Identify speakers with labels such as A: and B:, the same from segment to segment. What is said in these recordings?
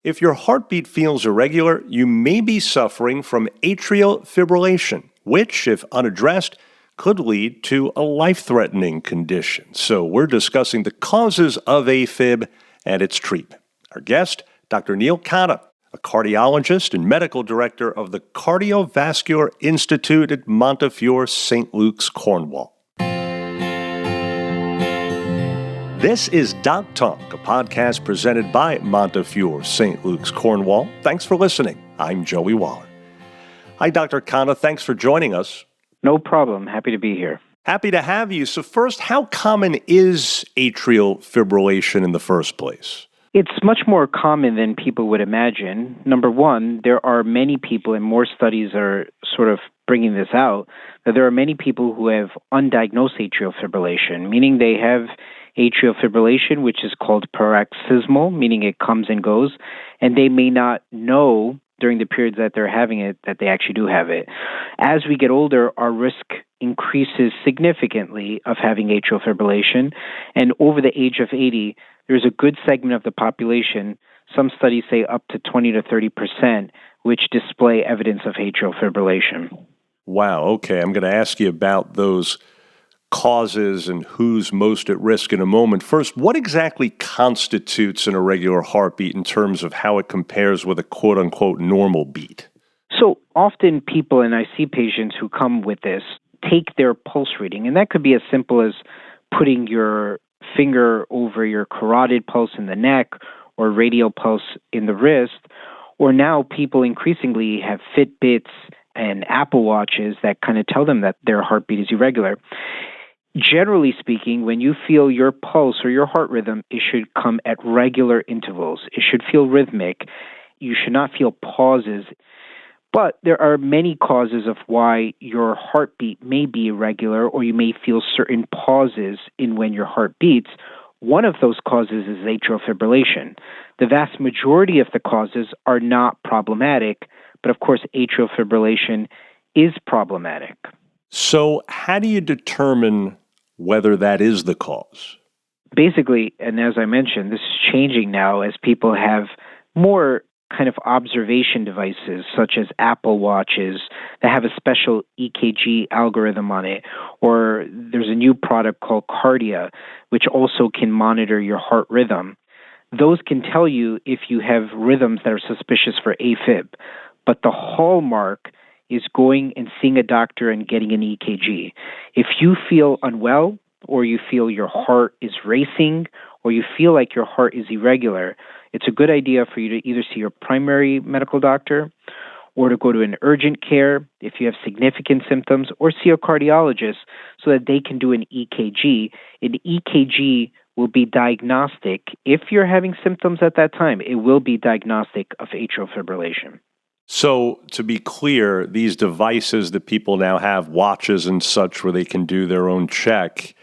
A: If your heartbeat feels irregular, you may be suffering from atrial fibrillation, which, if unaddressed, could lead to a life-threatening condition. So we're discussing the causes of AFib and its treatment. Our guest, Dr. Neil Khanna, a cardiologist and medical director of the Cardiovascular Institute at Montefiore St. Luke's, Cornwall. This is Doc Talk, a podcast presented by Montefiore St. Luke's, Cornwall. Thanks for listening. I'm Joey Waller. Hi, Dr. Khanna. Thanks for joining us.
B: No problem. Happy to be here.
A: Happy to have you. So first, how common is atrial fibrillation in the first place?
B: It's much more common than people would imagine. Number one, there are many people, and more studies are sort of bringing this out, that there are many people who have undiagnosed atrial fibrillation, meaning they have atrial fibrillation, which is called paroxysmal, meaning it comes and goes, and they may not know during the periods that they're having it that they actually do have it. As we get older, our risk increases significantly of having atrial fibrillation, and over the age of 80, there's a good segment of the population, some studies say up to 20 to 30%, which display evidence of atrial fibrillation.
A: Wow, okay. I'm going to ask you about those causes and who's most at risk in a moment. First, what exactly constitutes an irregular heartbeat in terms of how it compares with a quote-unquote normal beat?
B: So often people, and I see patients who come with this, take their pulse reading, and that could be as simple as putting your finger over your carotid pulse in the neck or radial pulse in the wrist, or now people increasingly have Fitbits and Apple Watches that kind of tell them that their heartbeat is irregular. Generally speaking, when you feel your pulse or your heart rhythm, it should come at regular intervals. It should feel rhythmic. You should not feel pauses. But there are many causes of why your heartbeat may be irregular, or you may feel certain pauses in when your heart beats. One of those causes is atrial fibrillation. The vast majority of the causes are not problematic, but of course, atrial fibrillation is problematic.
A: So how do you determine whether that is the cause?
B: Basically, and as I mentioned, this is changing now as people have more kind of observation devices, such as Apple Watches, that have a special EKG algorithm on it, or there's a new product called Cardia, which also can monitor your heart rhythm. Those can tell you if you have rhythms that are suspicious for AFib, but the hallmark is going and seeing a doctor and getting an EKG. If you feel unwell, or you feel your heart is racing, or you feel like your heart is irregular, it's a good idea for you to either see your primary medical doctor or to go to an urgent care if you have significant symptoms, or see a cardiologist so that they can do an EKG. An EKG will be diagnostic. If you're having symptoms at that time, it will be diagnostic of atrial fibrillation.
A: So, to be clear, these devices that people now have, watches and such, where they can do their own check,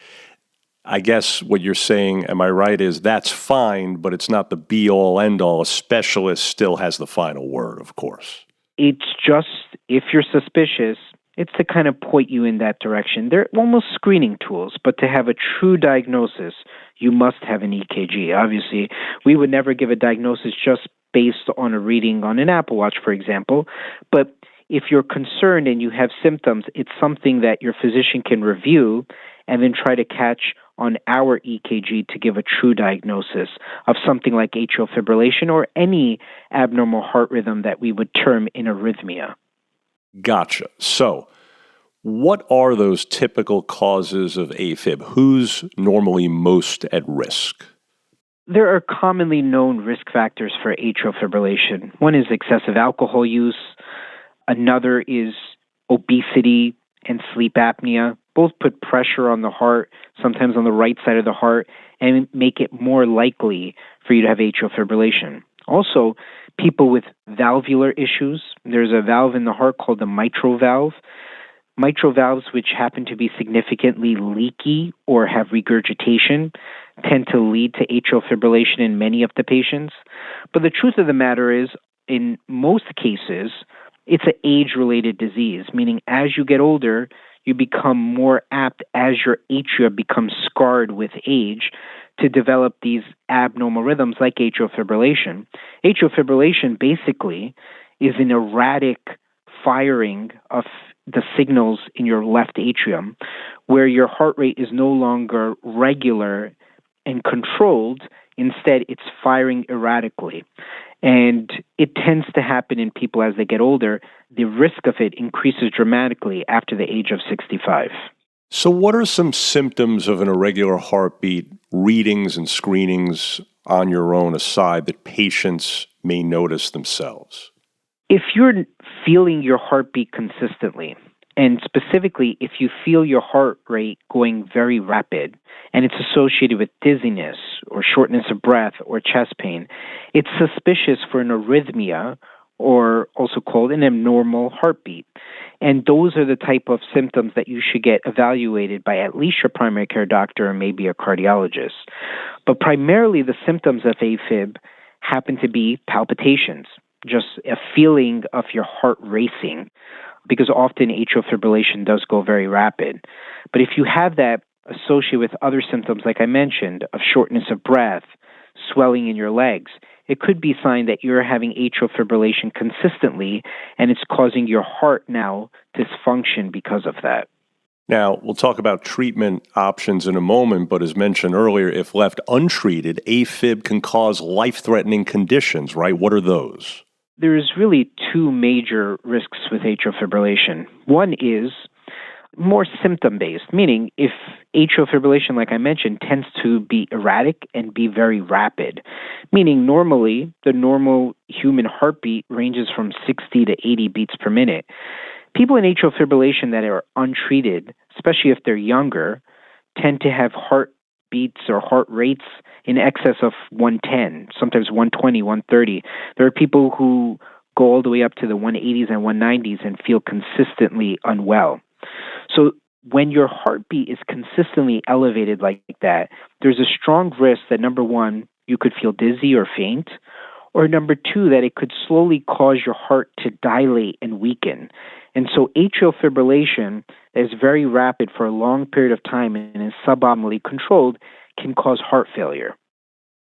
A: I guess what you're saying, am I right, is that's fine, but it's not the be-all, end-all. A specialist still has the final word, of course.
B: It's just, if you're suspicious, it's to kind of point you in that direction. They're almost screening tools, but to have a true diagnosis, you must have an EKG. Obviously, we would never give a diagnosis just based on a reading on an Apple Watch, for example. But if you're concerned and you have symptoms, it's something that your physician can review and then try to catch on our EKG to give a true diagnosis of something like atrial fibrillation or any abnormal heart rhythm that we would term an arrhythmia.
A: Gotcha. So, what are those typical causes of AFib? Who's normally most at risk?
B: There are commonly known risk factors for atrial fibrillation. One is excessive alcohol use. Another is obesity and sleep apnea. Both put pressure on the heart, sometimes on the right side of the heart, and make it more likely for you to have atrial fibrillation. Also, people with valvular issues. There's a valve in the heart called the mitral valve. Mitral valves, which happen to be significantly leaky or have regurgitation, tend to lead to atrial fibrillation in many of the patients. But the truth of the matter is, in most cases, it's an age-related disease, meaning as you get older, you become more apt, as your atria becomes scarred with age, to develop these abnormal rhythms like atrial fibrillation. Atrial fibrillation basically is an erratic firing of the signals in your left atrium, where your heart rate is no longer regular and controlled. Instead, it's firing erratically. And it tends to happen in people as they get older. The risk of it increases dramatically after the age of 65.
A: So, what are some symptoms of an irregular heartbeat, readings and screenings on your own aside, that patients may notice themselves?
B: If you're feeling your heartbeat consistently, and specifically if you feel your heart rate going very rapid and it's associated with dizziness or shortness of breath or chest pain, it's suspicious for an arrhythmia, or also called an abnormal heartbeat. And those are the type of symptoms that you should get evaluated by at least your primary care doctor or maybe a cardiologist. But primarily the symptoms of AFib happen to be palpitations, just a feeling of your heart racing, because often atrial fibrillation does go very rapid. But if you have that associated with other symptoms, like I mentioned, of shortness of breath, swelling in your legs, it could be a sign that you're having atrial fibrillation consistently, and it's causing your heart now dysfunction because of that.
A: Now, we'll talk about treatment options in a moment, but as mentioned earlier, if left untreated, AFib can cause life-threatening conditions, right? What are those?
B: There's really two major risks with atrial fibrillation. One is more symptom-based, meaning if atrial fibrillation, like I mentioned, tends to be erratic and be very rapid, meaning normally the normal human heartbeat ranges from 60 to 80 beats per minute. People in atrial fibrillation that are untreated, especially if they're younger, tend to have heartbeats or heart rates in excess of 110, sometimes 120, 130. There are people who go all the way up to the 180s and 190s and feel consistently unwell. So when your heartbeat is consistently elevated like that, there's a strong risk that, number one, you could feel dizzy or faint, or number two, that it could slowly cause your heart to dilate and weaken. And so atrial fibrillation that is very rapid for a long period of time and is suboptimally controlled can cause heart failure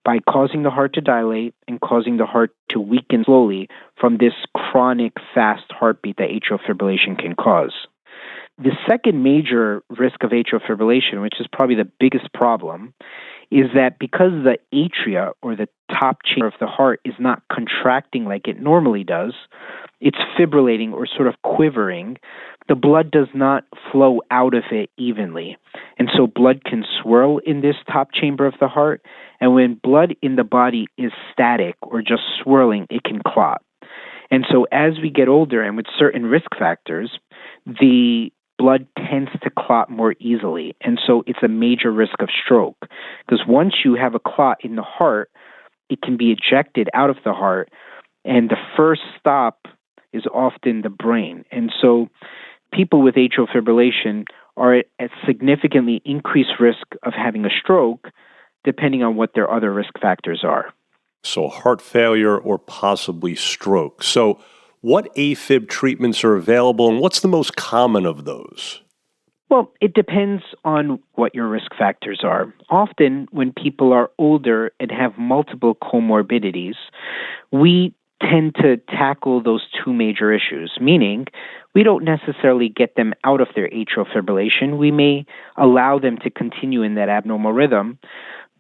B: by causing the heart to dilate and causing the heart to weaken slowly from this chronic fast heartbeat that atrial fibrillation can cause. The second major risk of atrial fibrillation, which is probably the biggest problem, is that because the atria, or the top chamber of the heart, is not contracting like it normally does, it's fibrillating or sort of quivering, the blood does not flow out of it evenly. And so blood can swirl in this top chamber of the heart, and when blood in the body is static or just swirling, it can clot. And so as we get older and with certain risk factors, the blood tends to clot more easily. And so it's a major risk of stroke, because once you have a clot in the heart, it can be ejected out of the heart, and the first stop is often the brain. And so people with atrial fibrillation are at significantly increased risk of having a stroke, depending on what their other risk factors are.
A: So heart failure or possibly stroke. So what AFib treatments are available, and what's the most common of those?
B: Well, it depends on what your risk factors are. Often when people are older and have multiple comorbidities, we tend to tackle those two major issues, meaning we don't necessarily get them out of their atrial fibrillation. We may allow them to continue in that abnormal rhythm,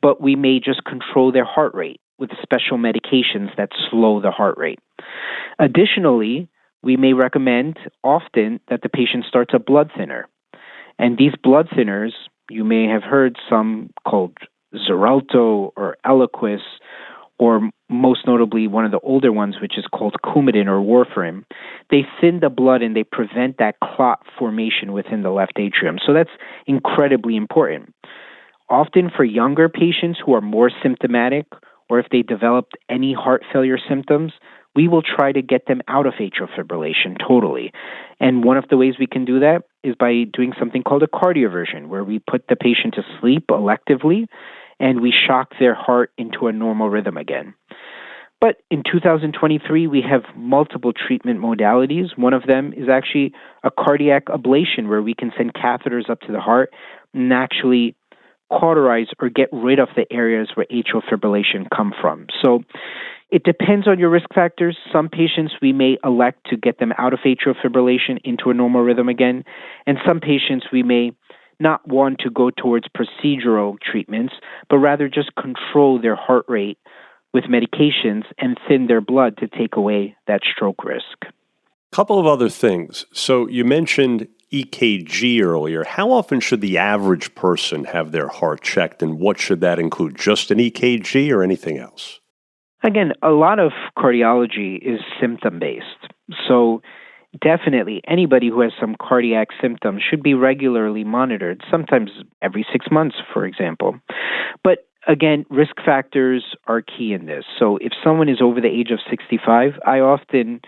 B: but we may just control their heart rate with special medications that slow the heart rate. Additionally, we may recommend often that the patient starts a blood thinner. And these blood thinners, you may have heard some called Xarelto or Eliquis, or most notably one of the older ones, which is called Coumadin or warfarin. They thin the blood and they prevent that clot formation within the left atrium. So that's incredibly important. Often for younger patients who are more symptomatic, or if they developed any heart failure symptoms, we will try to get them out of atrial fibrillation totally. And one of the ways we can do that is by doing something called a cardioversion, where we put the patient to sleep electively and we shock their heart into a normal rhythm again. But in 2023, we have multiple treatment modalities. One of them is actually a cardiac ablation, where we can send catheters up to the heart and actually cauterize or get rid of the areas where atrial fibrillation come from. So it depends on your risk factors. Some patients, we may elect to get them out of atrial fibrillation into a normal rhythm again. And some patients, we may not want to go towards procedural treatments, but rather just control their heart rate with medications and thin their blood to take away that stroke risk.
A: Couple of other things. So you mentioned EKG earlier. How often should the average person have their heart checked, and what should that include? Just an EKG or anything else?
B: Again, a lot of cardiology is symptom-based. So definitely anybody who has some cardiac symptoms should be regularly monitored, sometimes every 6 months, for example. But again, risk factors are key in this. So if someone is over the age of 65, I often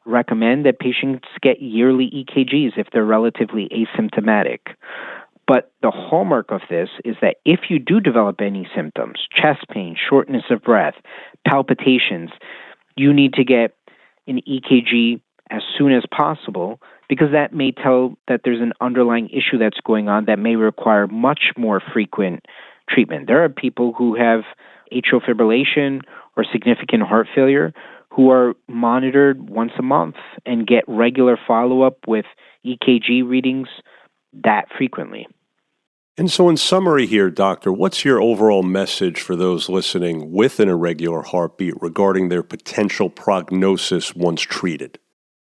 B: recommend that patients get yearly EKGs if they're relatively asymptomatic. But the hallmark of this is that if you do develop any symptoms, chest pain, shortness of breath, palpitations, you need to get an EKG as soon as possible, because that may tell that there's an underlying issue that's going on that may require much more frequent treatment. There are people who have atrial fibrillation or significant heart failure who are monitored once a month and get regular follow-up with EKG readings that frequently.
A: And so in summary here, doctor, what's your overall message for those listening with an irregular heartbeat regarding their potential prognosis once treated?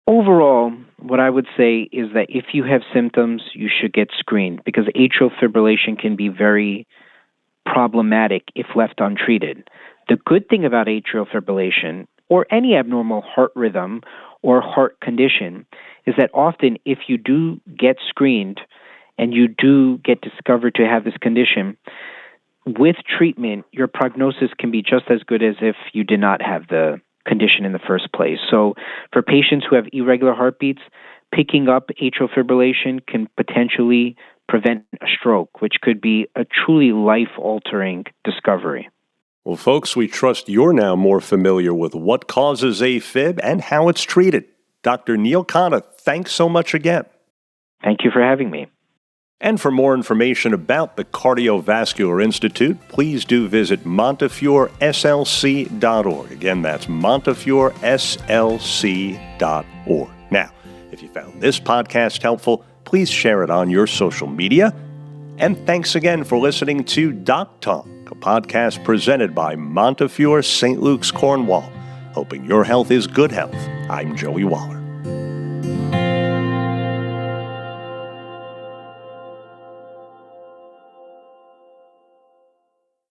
B: Overall, what I would say is that if you have symptoms, you should get screened, because atrial fibrillation can be very problematic if left untreated. The good thing about atrial fibrillation, or any abnormal heart rhythm or heart condition, is that often if you do get screened and you do get discovered to have this condition, with treatment, your prognosis can be just as good as if you did not have the condition in the first place. So for patients who have irregular heartbeats, picking up atrial fibrillation can potentially prevent a stroke, which could be a truly life-altering discovery.
A: Well, folks, we trust you're now more familiar with what causes AFib and how it's treated. Dr. Neil Khanna, thanks so much again.
B: Thank you for having me.
A: And for more information about the Cardiovascular Institute, please do visit MontefioreSLC.org. Again, that's MontefioreSLC.org. Now, if you found this podcast helpful, please share it on your social media. And thanks again for listening to Doc Talk, a podcast presented by Montefiore St. Luke's Cornwall. Hoping your health is good health. I'm Joey Waller.